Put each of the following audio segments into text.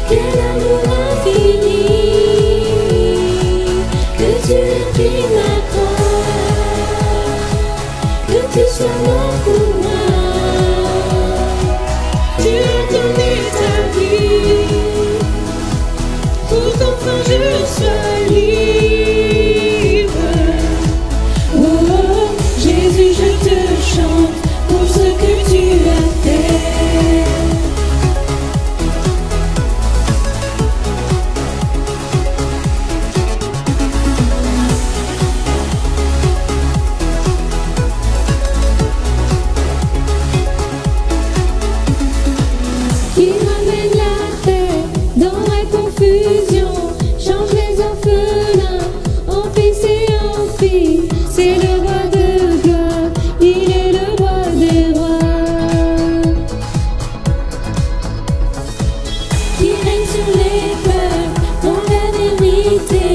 Quel amour infini, que tu aies pris ma croix, que tu sois mort pour moi. Tu as donné ta vie pour qu'enfin je sois libre. Oh Jésus, je te chante pour ce que tu as fait. Qui ramène la paix dans la confusion, change les orphelins en fils et en filles. C'est le roi de gloire, il est le roi des rois. Qui règne sur les peuples dans la vérité,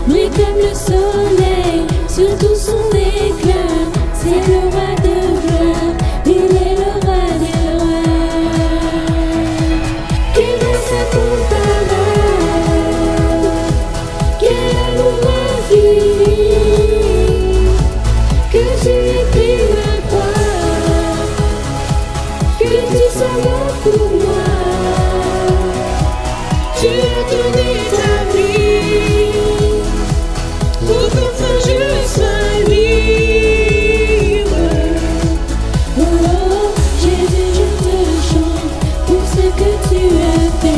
brille comme le soleil sur tout son éclat. C'est le roi de gloire, il est le roi des rois. Quelle grâce incomparable, quel amour infini, que tu aies pris ma croix, que tu sois mort pour moi. Tu as donné ta vie pour qu'enfin je sois libre. Oh Jésus, je te chante pour ce que tu as fait.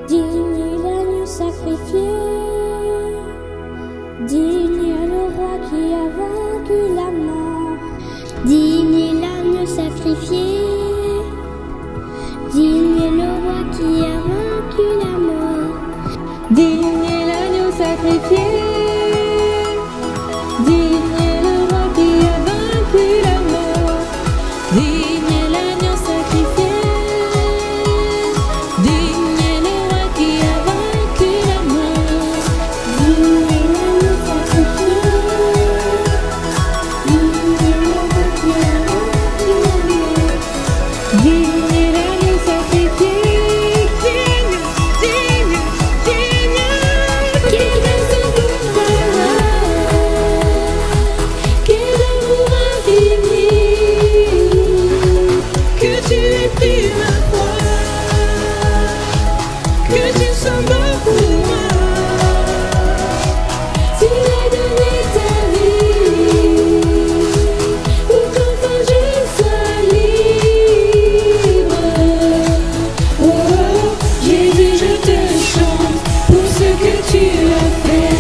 Digne l'agneau sacrifié, digne le roi qui a vaincu la mort. Digne l'agneau sacrifié, digne le roi qui a vaincu la mort. Digne l'agneau sacrifié, digne le roi qui a vaincu la mort. Digne l'agneau sacrifié, digne le roi qui a vaincu la mort. Digne l'agneau sacrifié, digne le roi qui a vaincu la mort. Digne l'agneau sacrifié, digne, digne, digne. Quelle grâce incomparable, quel amour infini, que tu aies pris ma croix, que tu sois mort pour moi. Tu as donné ta vie pour qu'enfin je sois libre. Oh Jésus, je te chante pour ce que tu as fait.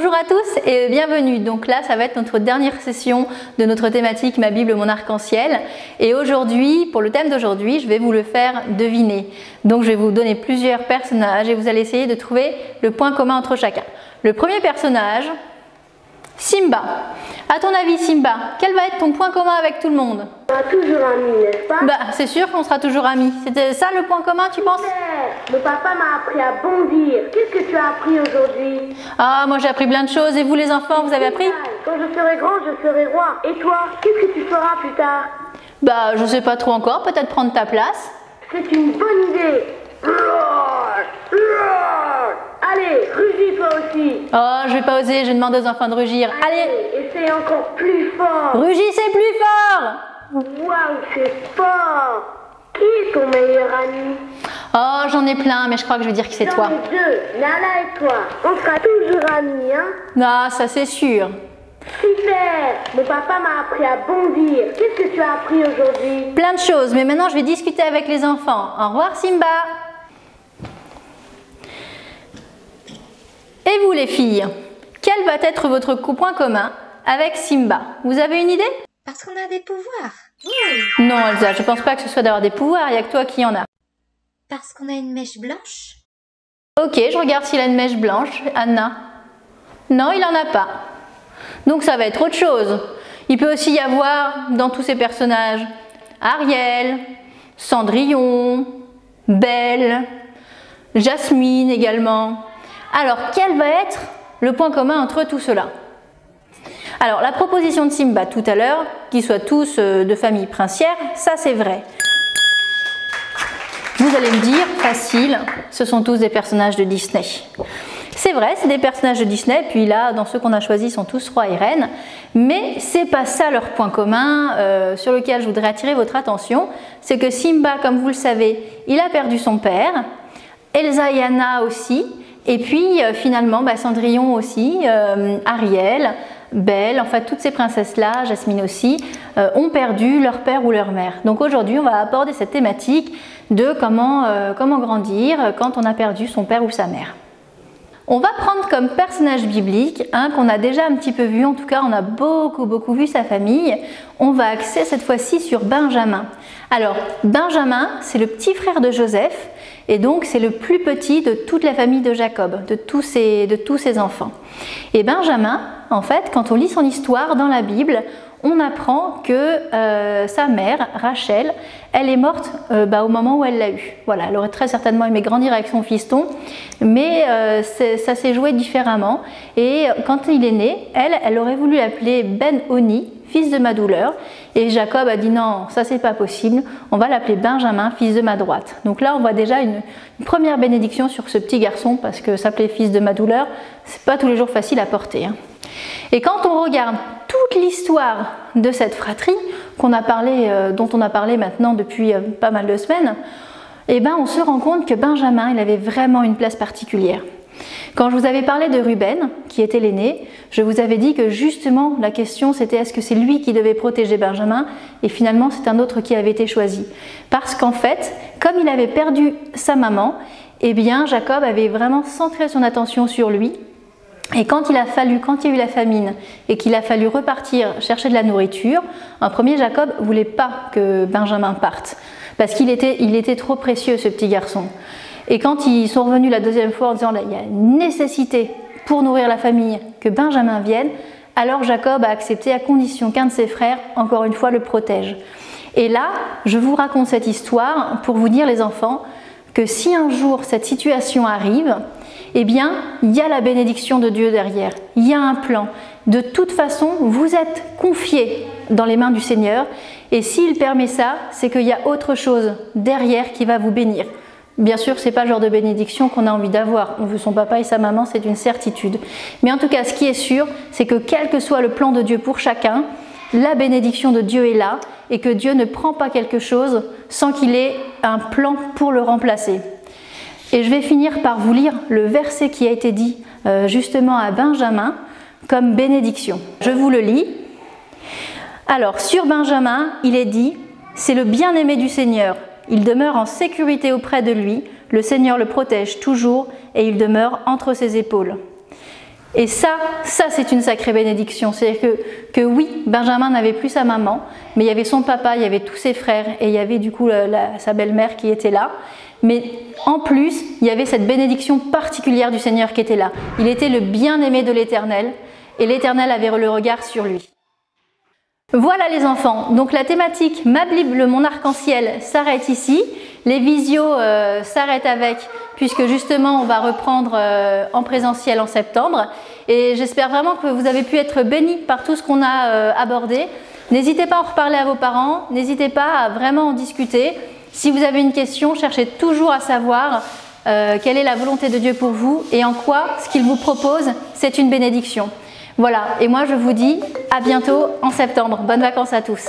Bonjour à tous et bienvenue. Donc là, ça va être notre dernière session de notre thématique Ma Bible, mon arc-en-ciel. Et aujourd'hui, pour le thème d'aujourd'hui, je vais vous le faire deviner. Donc je vais vous donner plusieurs personnages et vous allez essayer de trouver le point commun entre chacun. Le premier personnage, Simba. À ton avis, Simba, quel va être ton point commun avec tout le monde? On sera toujours amis, n'est-ce pas? Bah, c'est sûr qu'on sera toujours amis. C'était ça le point commun, tu penses? Mon papa m'a appris à bondir. Qu'est-ce que tu as appris aujourd'hui? Ah, moi j'ai appris plein de choses. Et vous les enfants, vous avez appris? Quand je serai grand, je serai roi. Et toi, qu'est-ce que tu feras plus tard? Bah, je sais pas trop encore. Peut-être prendre ta place. C'est une bonne idée. Allez, rugis toi aussi. Oh, je vais pas oser, je demande aux enfants de rugir. Allez, essaye encore plus fort. Rugissez plus fort. Waouh, c'est fort. Qui est ton meilleur ami? Oh, j'en ai plein, mais je crois que je vais dire que c'est toi. J'en ai deux, Nala et toi. On sera toujours amis, hein? Ah, ça c'est sûr. Super. Mon papa m'a appris à bondir. Qu'est-ce que tu as appris aujourd'hui? Plein de choses, mais maintenant je vais discuter avec les enfants. Au revoir Simba. Et vous les filles, quel va être votre point commun avec Simba? Vous avez une idée? Parce qu'on a des pouvoirs. Non Elsa, je pense pas que ce soit d'avoir des pouvoirs, il n'y a que toi qui en a. Parce qu'on a une mèche blanche. Ok, je regarde s'il a une mèche blanche. Anna? Non, il en a pas. Donc ça va être autre chose. Il peut aussi y avoir dans tous ces personnages Ariel, Cendrillon, Belle, Jasmine également. Alors quel va être le point commun entre tout cela? Alors la proposition de Simba tout à l'heure, qu'ils soient tous de famille princière, ça c'est vrai. Vous allez me dire, facile, ce sont tous des personnages de Disney. C'est vrai, c'est des personnages de Disney, puis là, dans ceux qu'on a choisis, sont tous rois et reines, mais c'est pas ça leur point commun sur lequel je voudrais attirer votre attention, c'est que Simba, comme vous le savez, il a perdu son père, Elsa et Anna aussi, et puis finalement Cendrillon aussi, Ariel, Belle, enfin toutes ces princesses-là, Jasmine aussi, ont perdu leur père ou leur mère. Donc aujourd'hui, on va aborder cette thématique de comment grandir quand on a perdu son père ou sa mère. On va prendre comme personnage biblique qu'on a déjà un petit peu vu, en tout cas on a beaucoup vu sa famille. On va axer cette fois-ci sur Benjamin. Alors Benjamin, c'est le petit frère de Joseph et donc c'est le plus petit de toute la famille de Jacob, de tous ses enfants. Et Benjamin, en fait, quand on lit son histoire dans la Bible, on apprend que sa mère, Rachel, elle est morte au moment où elle l'a eu. Voilà, elle aurait très certainement aimé grandir avec son fiston, mais ça s'est joué différemment. Et quand il est né, elle aurait voulu l'appeler Ben-Oni, fils de ma douleur. Et Jacob a dit non, ça c'est pas possible, on va l'appeler Benjamin, fils de ma droite. Donc là, on voit déjà une première bénédiction sur ce petit garçon, parce que s'appeler fils de ma douleur, c'est pas tous les jours facile à porter. Et quand on regarde toute l'histoire de cette fratrie dont on a parlé maintenant depuis pas mal de semaines, on se rend compte que Benjamin, il avait vraiment une place particulière. Quand je vous avais parlé de Ruben, qui était l'aîné, je vous avais dit que justement la question c'était est-ce que c'est lui qui devait protéger Benjamin, et finalement c'est un autre qui avait été choisi. Parce qu'en fait, comme il avait perdu sa maman, Jacob avait vraiment centré son attention sur lui. Et quand il y a eu la famine et qu'il a fallu repartir chercher de la nourriture, en premier Jacob ne voulait pas que Benjamin parte, parce qu'il était trop précieux ce petit garçon. Et quand ils sont revenus la deuxième fois en disant là, il y a une nécessité pour nourrir la famille que Benjamin vienne, alors Jacob a accepté à condition qu'un de ses frères, encore une fois, le protège. Et là, je vous raconte cette histoire pour vous dire les enfants que si un jour cette situation arrive, il y a la bénédiction de Dieu derrière, il y a un plan. De toute façon, vous êtes confiés dans les mains du Seigneur et s'il permet ça, c'est qu'il y a autre chose derrière qui va vous bénir. Bien sûr, ce n'est pas le genre de bénédiction qu'on a envie d'avoir. On veut son papa et sa maman, c'est une certitude. Mais en tout cas, ce qui est sûr, c'est que quel que soit le plan de Dieu pour chacun, la bénédiction de Dieu est là et que Dieu ne prend pas quelque chose sans qu'il ait un plan pour le remplacer. Et je vais finir par vous lire le verset qui a été dit justement à Benjamin comme bénédiction. Je vous le lis. Alors, sur Benjamin, il est dit « C'est le bien-aimé du Seigneur. Il demeure en sécurité auprès de lui. Le Seigneur le protège toujours et il demeure entre ses épaules. » Et ça c'est une sacrée bénédiction. C'est-à-dire que oui, Benjamin n'avait plus sa maman, mais il y avait son papa, il y avait tous ses frères et il y avait du coup sa belle-mère qui était là. Mais en plus, il y avait cette bénédiction particulière du Seigneur qui était là. Il était le bien-aimé de l'Éternel et l'Éternel avait le regard sur lui. Voilà les enfants, donc la thématique Ma Bible, mon arc-en-ciel s'arrête ici. Les visios s'arrêtent avec, puisque justement on va reprendre en présentiel en septembre. Et j'espère vraiment que vous avez pu être bénis par tout ce qu'on a abordé. N'hésitez pas à en reparler à vos parents, n'hésitez pas à vraiment en discuter. Si vous avez une question, cherchez toujours à savoir quelle est la volonté de Dieu pour vous et en quoi ce qu'il vous propose, c'est une bénédiction. Voilà, et moi je vous dis à bientôt en septembre. Bonnes vacances à tous.